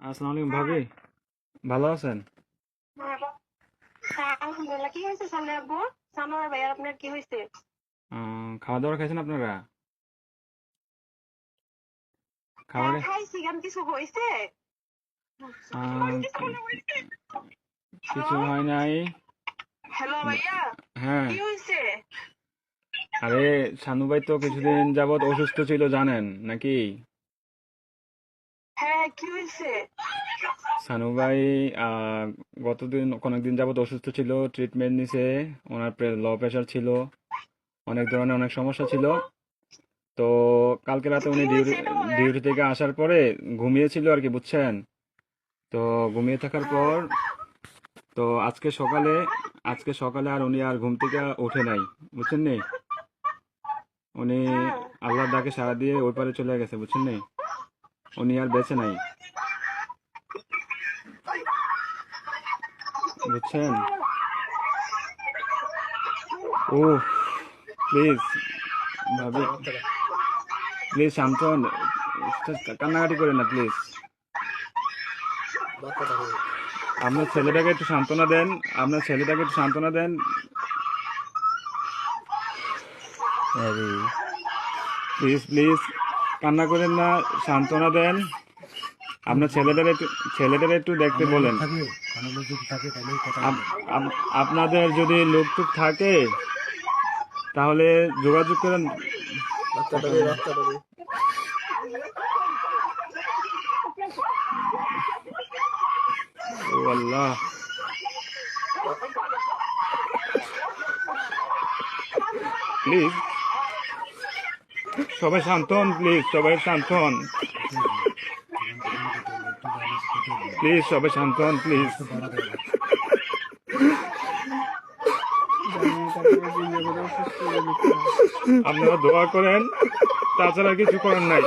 আসসালামু আলাইকুম ভাবি, ভালো আছেন? হ্যাঁ, আলহামদুলিল্লাহ। কি হয়েছে সামনে আব্বু? সানোয়ার ভাই আর আপনার কি হয়েছে? খাওয়া দাওয়া খাইছেন আপনারা? খাবার হ্যাঁ খাইছি, কেন কিছু হয়েছে? আহ, কিছু হ্যালো, হয় নাই। হ্যালো ভাইয়া, হ্যাঁ, কি হয়েছে? আরে শানু ভাই তো কিছুদিন যাবত অসুস্থ ছিল জানেন নাকি? হ্যাঁ, কি হয়েছে? শানু ভাই আহ, গতদিন অনেকদিন যাবত অসুস্থ ছিল, ট্রিটমেন্ট নিছে। ওনার লো প্রেশার ছিল, অনেক ধরনের অনেক সমস্যা ছিল। তো কালকে রাতে কি উনি হয়েছে এটা বলেন? ডিউটি থেকে আসার পরে ঘুমিয়েছিল আর কি, বুঝছেন? তো ঘুমিয়ে থাকার হ্যাঁ, পর তো আজকে সকালে আর উনি আর ঘুম থেকে ওঠে নাই, বুঝছেন নি? উনি হ্যাঁ। আল্লাহর ডাকে সাড়া দিয়ে ওই পারে চলে গেছে, বুঝছেন নি? উনি আর বেঁচে নাই, বুঝছেন? ও, প্লিজ ভাবি, প্লিজ শান্ত হন। কান্নাকাটি করেন না প্লিজ। আপনার ছেলেটাকে একটু সান্ত্বনা দেন, আপনার ছেলেটাকে একটু সান্ত্বনা দেন। আরে প্লিজ প্লিজ, কান্না করেন না, সান্ত্বনা দেন। আপনার ছেলেদের একটু দেখতে আমার লোক বলেন। থাকে, আমার লোক যদি থাকে তাহলে কথা আপ- বলবেন। আপনাদের যদি লোকটুক থাকে তাহলে যোগাযোগ করেন। কথা বলেন। ও আল্লাহ, প্লিজ সবাই শান্ত হন, প্লিজ সবাই শান্ত হন, এটাই বলি, যখন ঘটনা ঘটে লোকটাকে আমি এটাই বলি, প্লিজ সবাই শান্ত হন, প্লিজ। লোকটা বাড়া দেয় না। আপনারা দোয়া করেন, তাছাড়া কিছু করার নাই।